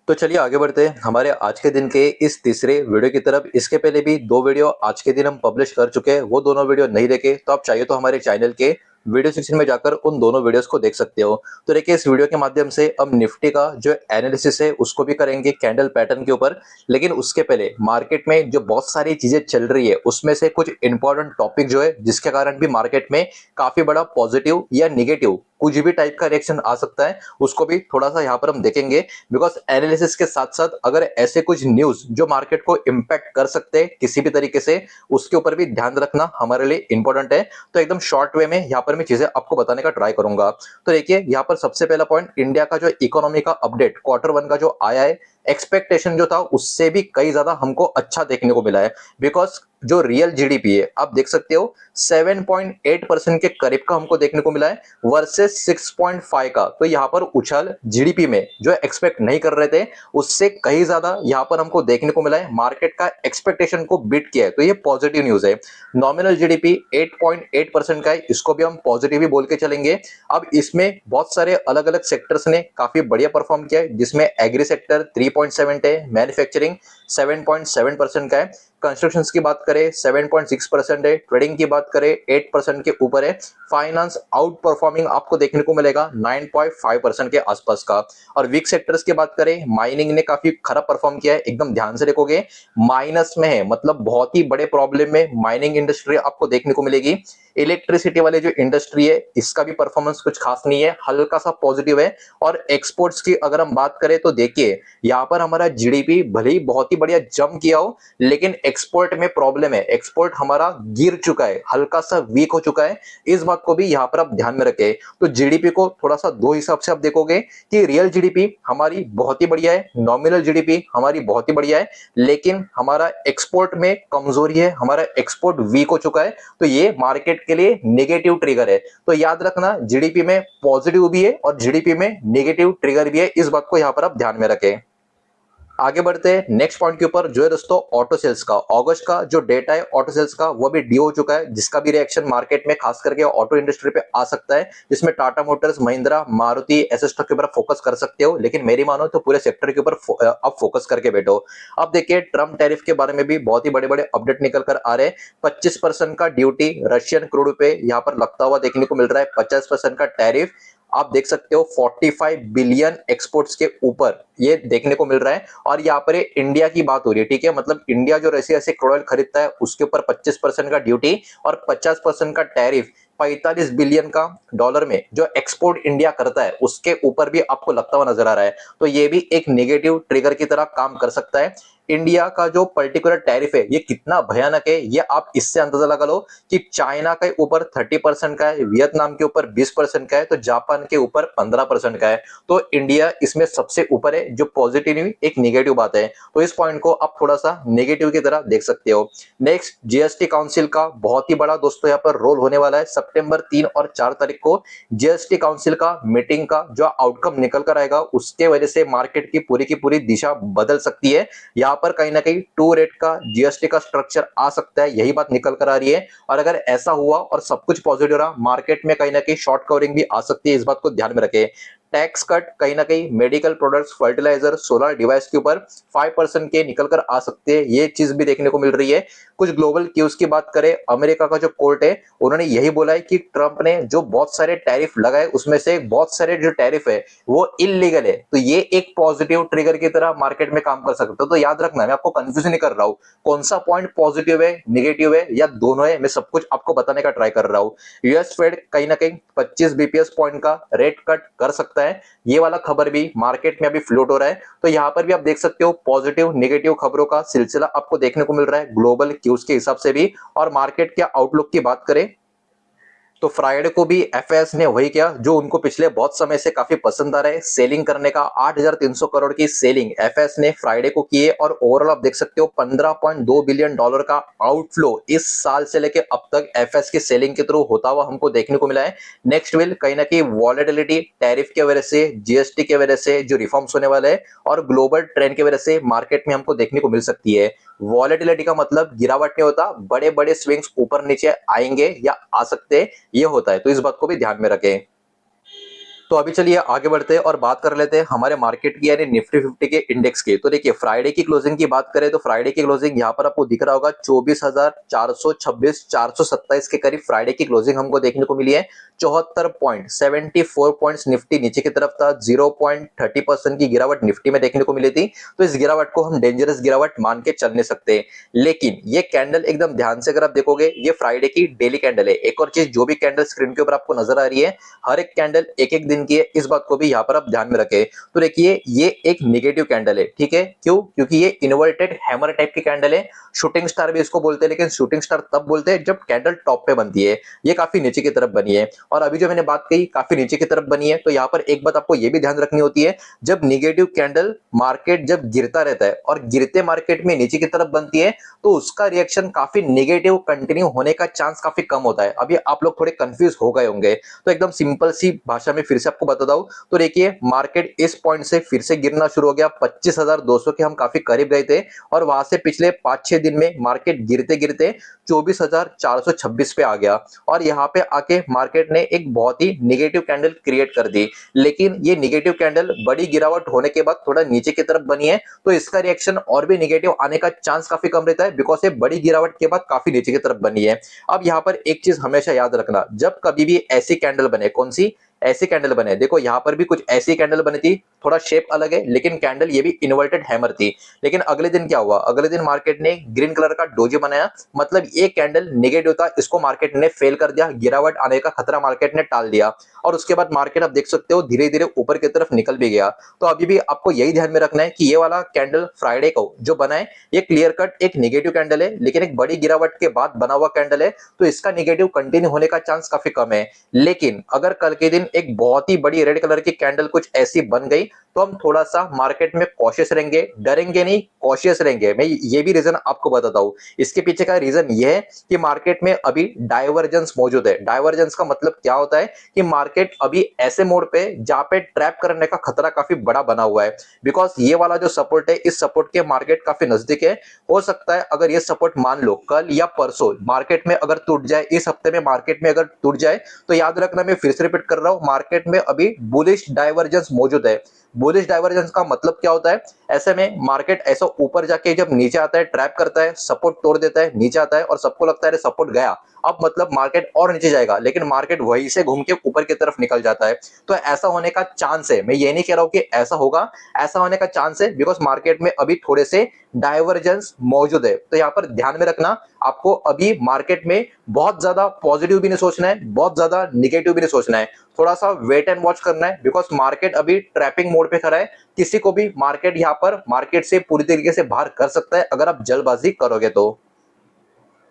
तो चलिए आगे बढ़ते हैं हमारे आज के दिन के इस तीसरे वीडियो की तरफ। इसके पहले भी 2 वीडियो आज के दिन हम पब्लिश कर चुके हैं। वो दोनों वीडियो नहीं देखे तो आप चाहिए तो हमारे चैनल के वीडियो सेक्शन में जाकर उन दोनों वीडियोस को देख सकते हो। तो देखिए इस वीडियो के माध्यम से हम निफ्टी का जो एनालिसिस है उसको भी करेंगे कैंडल पैटर्न के ऊपर। लेकिन उसके पहले मार्केट में जो बहुत सारी चीजें चल रही है उसमें से कुछ इंपॉर्टेंट टॉपिक जो है जिसके कारण भी मार्केट में काफी बड़ा पॉजिटिव या निगेटिव कुछ भी टाइप का रिएक्शन आ सकता है, उसको भी थोड़ा सा यहाँ पर हम देखेंगे। बिकॉज एनालिसिस के साथ साथ अगर ऐसे कुछ न्यूज जो मार्केट को इंपैक्ट कर सकते हैं किसी भी तरीके से, उसके ऊपर भी ध्यान रखना हमारे लिए इंपॉर्टेंट है। तो एकदम शॉर्ट वे में यहाँ पर मैं चीजें आपको बताने का ट्राई करूंगा। तो देखिए यहाँ पर सबसे पहला पॉइंट, इंडिया का जो इकोनॉमी का अपडेट क्वार्टर 1 का जो आया है, एक्सपेक्टेशन जो था उससे भी कई ज्यादा हमको अच्छा देखने को मिला है। बिकॉज जो रियल जीडीपी है आप देख सकते हो 7.8% के करीब का हमको देखने को मिला है वर्सेस 6.5 का। तो यहाँ पर उछाल जीडीपी में जो एक्सपेक्ट नहीं कर रहे थे उससे कहीं ज्यादा यहाँ पर हमको देखने को मिला है। मार्केट का एक्सपेक्टेशन को बीट किया है तो ये पॉजिटिव न्यूज है। नॉमिनल जीडीपी 8.8% का है, इसको भी हम पॉजिटिव ही बोल के चलेंगे। अब इसमें बहुत सारे अलग अलग सेक्टर्स ने काफी बढ़िया परफॉर्म किया है, जिसमें एग्री सेक्टर 3.7 है, मैन्युफैक्चरिंग 7.7% का है, कंस्ट्रक्शन की बात करें 7.6% है, ट्रेडिंग की बात करें 8% के ऊपर है, फाइनेंस आउट परफॉर्मिंग आपको देखने को मिलेगा 9.5% के आसपास का। और वीक सेक्टर्स की बात करें, माइनिंग ने काफी खराब परफॉर्म किया है, एकदम ध्यान से देखोगे माइनस में है, मतलब बहुत ही बड़े प्रॉब्लम में माइनिंग इंडस्ट्री आपको देखने को मिलेगी। इलेक्ट्रिसिटी वाले जो इंडस्ट्री है इसका भी परफॉर्मेंस कुछ खास नहीं है, हल्का सा पॉजिटिव है। और एक्सपोर्ट्स की अगर हम बात करें तो देखिए यहाँ पर हमारा जीडीपी भले ही बहुत ही बढ़िया जंप किया हो, लेकिन एक्सपोर्ट में प्रॉब्लम है, एक्सपोर्ट हमारा गिर चुका है, हल्का सा वीक हो चुका है। इस बात को भी यहाँ पर आप ध्यान में रखें। तो जीडीपी को थोड़ा सा दो हिसाब से आप देखोगे कि रियल जीडीपी हमारी बहुत ही बढ़िया है, नॉमिनल जीडीपी हमारी बहुत ही बढ़िया है, लेकिन हमारा एक्सपोर्ट में कमजोरी है, हमारा एक्सपोर्ट वीक हो चुका है। तो ये मार्केट के लिए नेगेटिव ट्रिगर है। तो याद रखना जीडीपी में पॉजिटिव भी है और जीडीपी में नेगेटिव ट्रिगर भी है, इस बात को यहां पर आप ध्यान में रखें। आगे बढ़ते हैं नेक्स्ट पॉइंट के ऊपर जो है दोस्तों ऑटो सेल्स का। अगस्त का जो डेटा है ऑटो सेल्स का वो भी ड्यू हो चुका है, जिसका भी रिएक्शन मार्केट में खास करके ऑटो इंडस्ट्री पे आ सकता है, जिसमें टाटा मोटर्स, महिंद्रा, मारुति ऐसे स्टॉक के ऊपर फोकस कर सकते हो। लेकिन मेरी मानो तो पूरे सेक्टर के ऊपर आप फोकस करके बैठो। अब देखिए ट्रम्प टैरिफ के बारे में भी बहुत ही बड़े बड़े अपडेट निकल कर आ रहे हैं। 25% का ड्यूटी रशियन क्रूड पे यहाँ पर लगता हुआ देखने को मिल रहा है, 50% का टैरिफ आप देख सकते हो 45 बिलियन एक्सपोर्ट्स के ऊपर ये देखने को मिल रहा है। और यहाँ पर इंडिया की बात हो रही है, ठीक है, मतलब इंडिया जो रशिया से क्रूड ऑयल खरीदता है उसके ऊपर 25% का ड्यूटी और 50% का टैरिफ, 45 बिलियन का डॉलर में जो एक्सपोर्ट इंडिया करता है उसके ऊपर भी आपको लगता हुआ नजर आ रहा है। तो ये भी एक नेगेटिव ट्रिगर की तरह काम कर सकता है। इंडिया का जो पर्टिकुलर टैरिफ है ये कितना भयानक है ये आप इससे अंदाजा लगा लो कि चाइना के ऊपर 30% का है, वियतनाम के ऊपर 20% का है, तो जापान के ऊपर 15% का है। तो इंडिया इसमें सबसे ऊपर है, जो पॉजिटिव एक नेगेटिव बात है। तो इस पॉइंट को आप थोड़ा सा नेगेटिव की तरह देख सकते हो। नेक्स्ट जीएसटी काउंसिल का बहुत ही बड़ा दोस्तों यहाँ पर रोल होने वाला है। सितंबर 3 और 4 तारीख को जीएसटी काउंसिल का मीटिंग का जो आउटकम निकल कर आएगा उसके वजह से मार्केट की पूरी दिशा बदल सकती है। यहाँ पर कहीं ना कहीं 2 रेट का जीएसटी का स्ट्रक्चर आ सकता है, यही बात निकल कर आ रही है। और अगर ऐसा हुआ और सब कुछ पॉजिटिव रहा, मार्केट में कहीं ना कहीं शॉर्ट कवरिंग भी आ सकती है, इस बात को ध्यान में रखें। टैक्स कट कहीं ना कहीं medical products, fertiliser, solar device के ऊपर 5% के निकल कर आ सकते हैं, ये चीज भी देखने को मिल रही है। कुछ ग्लोबल क्यूज की बात करें, अमेरिका का जो कोर्ट है उन्होंने यही बोला है कि ट्रंप ने जो बहुत सारे टैरिफ लगाए उसमें से बहुत सारे जो टैरिफ है वो इलीगल है। तो ये एक पॉजिटिव ट्रिगर की तरह मार्केट में काम कर सकता है। तो याद रखना मैं आपको कंफ्यूज नहीं कर रहा हूं कौन सा पॉइंट पॉजिटिव है, नेगेटिव है या दोनों है, मैं सब कुछ आपको बताने का ट्राई कर रहा हूं। यूएस फेड कहीं ना कहीं 25 बीपीएस पॉइंट का रेट कट कर सकता है, ये वाला खबर भी मार्केट में अभी फ्लोट हो रहा है। तो यहां पर भी आप देख सकते हो पॉजिटिव नेगेटिव खबरों का सिलसिला आपको देखने को मिल रहा है ग्लोबल क्यूज के हिसाब से भी। और मार्केट के आउटलुक की बात करें तो फ्राइडे को भी एफएस ने वही किया जो उनको पिछले बहुत समय से काफी पसंद आ रहा है, सेलिंग करने का। 8,300 करोड़ की सेलिंग एफएस ने फ्राइडे को की है। और ओवरऑल आप देख सकते हो 15.2 बिलियन डॉलर का आउटफ्लो इस साल से लेके अब तक एफएस की सेलिंग के थ्रू होता हुआ हमको देखने को मिला है। नेक्स्ट विल कहीं ना कहीं वॉलेटिलिटी टैरिफ की वजह से, जीएसटी की वजह से जो रिफॉर्म्स होने वाले हैं और ग्लोबल ट्रेंड की वजह से मार्केट में हमको देखने को मिल सकती है। वॉलेटिलिटी का मतलब गिरावट नहीं होता, बड़े बड़े स्विंग्स ऊपर नीचे आएंगे या आ सकते हैं, ये होता है। तो इस बात को भी ध्यान में रखें। तो अभी चलिए आगे बढ़ते हैं और बात कर लेते हैं हमारे मार्केट की यानी निफ्टी 50 के इंडेक्स की। तो देखिए फ्राइडे की क्लोजिंग की बात करें तो फ्राइडे की क्लोजिंग यहाँ पर आपको दिख रहा होगा 24,426 427 के करीब फ्राइडे की क्लोजिंग हमको देखने को मिली है। 74.74 पॉइंट्स निफ्टी नीचे की तरफ था। 0.30% की गिरावट निफ्टी में देखने को मिली थी। तो इस गिरावट को हम डेंजरस गिरावट मान के चल नहीं सकते। लेकिन ये कैंडल एकदम ध्यान से अगर आप देखोगे, ये फ्राइडे की डेली कैंडल है। एक और चीज, जो भी कैंडल स्क्रीन के ऊपर आपको नजर आ रही है, हर एक कैंडल एक एक दिन की है। इस बात को भी यहाँ पर आप ध्यान में रखें। तो देखिए ये एक नेगेटिव कैंडल है, ठीक है। क्यों? क्योंकि ये इन्वर्टेड हैमर टाइप की कैंडल है। शूटिंग स्टार भी इसको बोलते हैं, लेकिन शूटिंग स्टार तब बोलते हैं जब कैंडल टॉप पे बनती है। ये काफी नीचे की तरफ बनी है और अभी जो मैंने बात कही काफी नीचे की तरफ बनी है। तो यहाँ पर एक बात आपको ये भी ध्यान रखनी होती है, जब निगेटिव कैंडल मार्केट जब गिरता रहता है और गिरते मार्केट में नीचे की तरफ बनती है तो उसका रिएक्शन काफी नेगेटिव कंटिन्यू होने का चांस काफी कम होता है। अभी आप लोग थोड़े कंफ्यूज हो गए होंगे, तो एकदम सिंपल सी भाषा में फिर से आपको बता दूं। तो देखिए मार्केट इस पॉइंट से फिर से गिरना शुरू हो गया। 25,200 के हम काफी करीब गए थे और वहां से पिछले 5-6 दिन में मार्केट गिरते गिरते 24,426 पे आ गया और यहाँ पे आके मार्केट ने एक बहुत ही निगेटिव कैंडल क्रिएट कर दी। लेकिन ये निगेटिव कैंडल बड़ी गिरावट होने के बाद थोड़ा नीचे की तरफ बनी है, तो इसका रिएक्शन और भी निगेटिव आने का चांस काफी कम रहता है, बिकॉज ये बड़ी गिरावट के बाद काफी नीचे की तरफ बनी है। अब यहाँ पर एक चीज हमेशा याद रखना, जब कभी भी ऐसी कैंडल बने, कौन सी ऐसी कैंडल बने, देखो यहाँ पर भी कुछ ऐसी कैंडल बनी थी, थोड़ा शेप अलग है लेकिन कैंडल ये भी इन्वर्टेड हैमर थी। लेकिन अगले दिन क्या हुआ, अगले दिन मार्केट ने ग्रीन कलर का डोजी बनाया, मतलब ये कैंडल नेगेटिव था, इसको मार्केट ने फेल कर दिया, गिरावट आने का खतरा मार्केट ने टाल दिया और उसके बाद मार्केट आप देख सकते हो धीरे धीरे ऊपर की तरफ निकल भी गया। तो अभी भी आपको यही ध्यान में रखना है कि ये वाला कैंडल फ्राइडे को जो बना है ये क्लियर कट एक नेगेटिव कैंडल है, लेकिन एक बड़ी गिरावट के बाद बना हुआ कैंडल है, तो इसका नेगेटिव कंटिन्यू होने का चांस काफी कम है। लेकिन अगर कल के दिन एक बहुत ही बड़ी रेड कलर की कैंडल कुछ ऐसी बन गई तो हम थोड़ा सा मार्केट में कॉशियस रहेंगे, डरेंगे नहीं, कॉशियस रहेंगे। मैं ये भी रीजन आपको बताता हूं। इसके पीछे का रीजन ये है कि मार्केट में अभी डाइवर्जेंस मौजूद है। डाइवर्जेंस का मतलब क्या होता है कि मार्केट अभी ऐसे मोड पे जहां पे ट्रैप करने का खतरा काफी बड़ा बना हुआ है, बिकॉज ये वाला जो सपोर्ट है, इस सपोर्ट के मार्केट काफी नजदीक है। हो सकता है अगर ये सपोर्ट मान लो कल या परसों मार्केट में अगर टूट जाए, इस हफ्ते में मार्केट में अगर टूट जाए, तो याद रखना, मैं फिर से रिपीट कर रहा हूं, मार्केट में अभी बुलिश डाइवर्जेंस मौजूद है। बुलिश डाइवर्जेंस का मतलब क्या होता है, ऐसे में मार्केट ऐसा ऊपर जाके जब नीचे आता है, ट्रैप करता है, सपोर्ट तोड़ देता है, नीचे आता है और सबको लगता है सपोर्ट गया, अब मतलब मार्केट और नीचे जाएगा, लेकिन मार्केट वहीं से घूम के ऊपर की तरफ निकल जाता है। तो ऐसा होने का चांस है, मैं ये नहीं कह रहा हूं कि ऐसा होगा, ऐसा होने का चांस है, बिकॉज मार्केट में अभी थोड़े से डाइवर्जेंस मौजूद है। तो यहाँ पर ध्यान में रखना, आपको अभी मार्केट में बहुत ज्यादा पॉजिटिव भी नहीं सोचना है, बहुत ज्यादा निगेटिव भी नहीं सोचना है, थोड़ा सा वेट एंड वॉच करना है, बिकॉज मार्केट अभी ट्रैपिंग मोड पे खड़ा है। किसी को भी मार्केट यहाँ पर मार्केट से पूरी तरीके से बाहर कर सकता है अगर आप जल्दबाजी करोगे तो।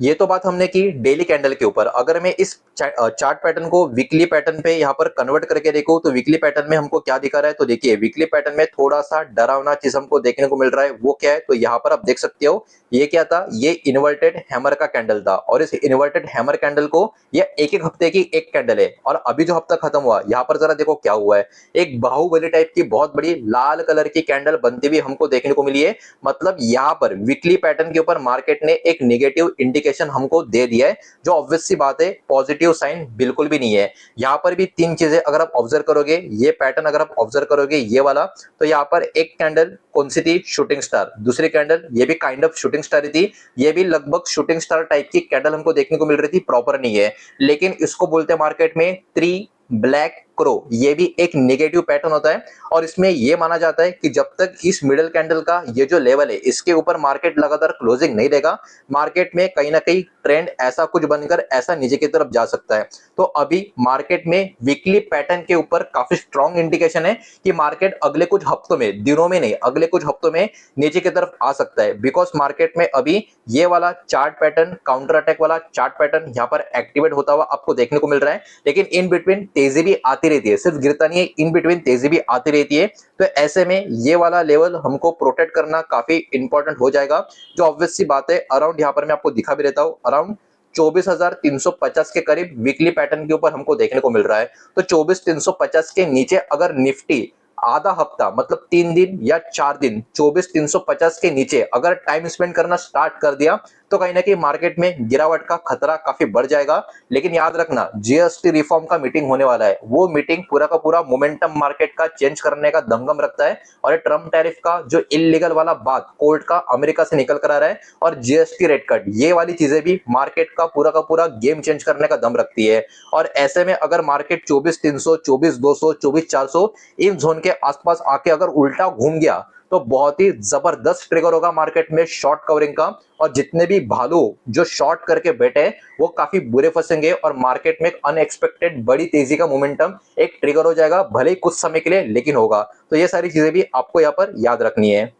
ये तो बात हमने की डेली कैंडल के ऊपर। अगर मैं इस चार्ट पैटर्न को वीकली पैटर्न पे यहाँ पर कन्वर्ट करके देखूं तो वीकली पैटर्न में हमको क्या दिखा रहा है, तो देखिए वीकली पैटर्न में थोड़ा सा डरावना चीज हमको देखने को मिल रहा है। वो क्या है, तो यहाँ पर आप देख सकते हो ये क्या था, ये इन्वर्टेड हैमर का कैंडल था और इस इन्वर्टेड हैमर कैंडल को ये एक एक हफ्ते की एक कैंडल है। और अभी जो हफ्ता खत्म हुआ, यहाँ पर जरा देखो क्या हुआ है, एक बाहुबली टाइप की बहुत बड़ी लाल कलर की कैंडल बनती हुई हमको देखने को मिली है। मतलब यहाँ पर वीकली पैटर्न के ऊपर मार्केट ने एक नेगेटिव इंडिकेशन हमको दे दिया है, जो ऑब्वियस सी बात है पॉजिटिव साइन बिल्कुल भी नहीं है। यहाँ पर भी तीन चीजें अगर आप ऑब्जर्व करोगे, ये पैटर्न अगर आप ऑब्जर्व करोगे ये वाला, तो यहाँ पर एक कैंडल कौन सी थी, शूटिंग स्टार, दूसरी कैंडल ये भी काइंड ऑफ शूटिंग स्टार ही थी, ये भी लगभग शूटिंग स्टार टाइप की कैंडल हमको देखने को मिल रही थी, प्रॉपर नहीं है, लेकिन इसको बोलते हैं मार्केट में थ्री ब्लैक क्रो। ये भी एक नेगेटिव पैटर्न होता है और इसमें ये माना जाता है कि जब तक इस मिडिल कैंडल का ये जो लेवल है इसके ऊपर मार्केट लगातार क्लोजिंग नहीं देगा, मार्केट में कहीं ना कहीं ट्रेंड ऐसा कुछ बनकर ऐसा नीचे की तरफ जा सकता है। तो अभी मार्केट में वीकली पैटर्न के ऊपर काफी स्ट्रॉन्ग इंडिकेशन है कि मार्केट अगले कुछ हफ्तों में, दिनों में नहीं, अगले कुछ हफ्तों में नीचे की तरफ आ सकता है, बिकॉज मार्केट में अभी ये वाला चार्ट पैटर्न, काउंटर अटैक वाला चार्ट पैटर्न यहाँ पर एक्टिवेट होता हुआ आपको देखने को मिल रहा है। लेकिन इन बिटवीन तेजी भी आती रहती है, सिर्फ गिरता नहीं है, इन बिटवीन तेजी भी आती रहती है। तो ऐसे में ये वाला लेवल हमको प्रोटेक्ट करना काफी इंपॉर्टेंट हो जाएगा, जो ऑब्वियस सी बात है अराउंड, यहाँ पर मैं आपको दिखा भी रहता हूँ, अराउंड 24,350 के करीब वीकली पैटर्न के ऊपर हमको देखने को मिल रहा है। तो 24,350 के नीचे अगर निफ्टी आधा हफ्ता मतलब 3 दिन या 4 दिन 24,350 के नीचे अगर टाइम स्पेंड करना स्टार्ट कर दिया तो कहीं ना कहीं मार्केट में गिरावट का खतरा काफी बढ़ जाएगा। लेकिन याद रखना, जीएसटी रिफॉर्म का मीटिंग होने वाला है, वो मीटिंग पूरा का पूरा मोमेंटम मार्केट का चेंज करने का दमगम रखता है। और ये ट्रम्प टैरिफ का जो इलीगल वाला बात कोर्ट का अमेरिका से निकल कर आ रहा है और जीएसटी रेट कट, ये वाली चीजें भी मार्केट का पूरा गेम चेंज करने का दम रखती है। और ऐसे में अगर मार्केट 24,300, 24,200, 24,400 इन जोन के आसपास आके अगर उल्टा घूम गया तो बहुत ही जबरदस्त ट्रिगर होगा मार्केट में शॉर्ट कवरिंग का। और जितने भी भालू जो शॉर्ट करके बैठे हैं वो काफी बुरे फंसेंगे और मार्केट में एक अनएक्सपेक्टेड बड़ी तेजी का मोमेंटम एक ट्रिगर हो जाएगा, भले ही कुछ समय के लिए लेकिन होगा। तो ये सारी चीजें भी आपको यहाँ पर याद रखनी है।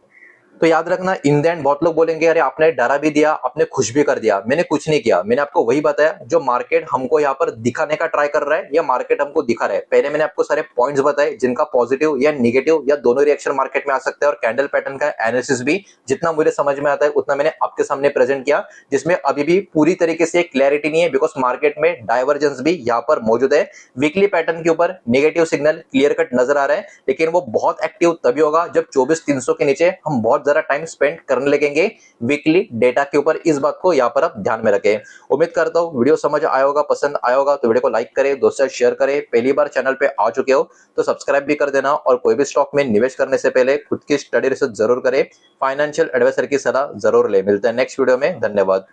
तो याद रखना, इन द एंड बहुत लोग बोलेंगे अरे आपने डरा भी दिया, आपने खुश भी कर दिया। मैंने कुछ नहीं किया, मैंने आपको वही बताया जो मार्केट हमको यहाँ पर दिखाने का ट्राई कर रहा है या मार्केट हमको दिखा रहा है। पहले मैंने आपको सारे पॉइंट्स बताए जिनका पॉजिटिव या निगेटिव या दोनों रिएक्शन मार्केट में आ सकते हैं, और कैंडल पैटर्न का एनालिसिस भी जितना मुझे समझ में आता है उतना मैंने आपके सामने प्रेजेंट किया, जिसमें अभी भी पूरी तरीके से क्लैरिटी नहीं है बिकॉज मार्केट में डाइवर्जेंस भी यहाँ पर मौजूद है। वीकली पैटर्न के ऊपर नेगेटिव सिग्नल क्लियर कट नजर आ रहा है, लेकिन वो बहुत एक्टिव तभी होगा जब 24,300 के नीचे हम बहुत ज्यादा टाइम स्पेंड करने लगेंगे वीकली डेटा के ऊपर। इस बात को यहाँ पर आप ध्यान में रखें। उम्मीद करता हूँ वीडियो समझ आया होगा, पसंद आया होगा तो वीडियो को लाइक करें, दोस्तों शेयर करें। पहली बार चैनल पे आ चुके हो तो सब्सक्राइब भी कर देना, और कोई भी स्टॉक में निवेश करने से पहले खुद की स्टडी रिसर्च जरूर करें, फाइनेंशियल एडवाइजर की सलाह जरूर ले। मिलते हैं नेक्स्ट वीडियो में, धन्यवाद।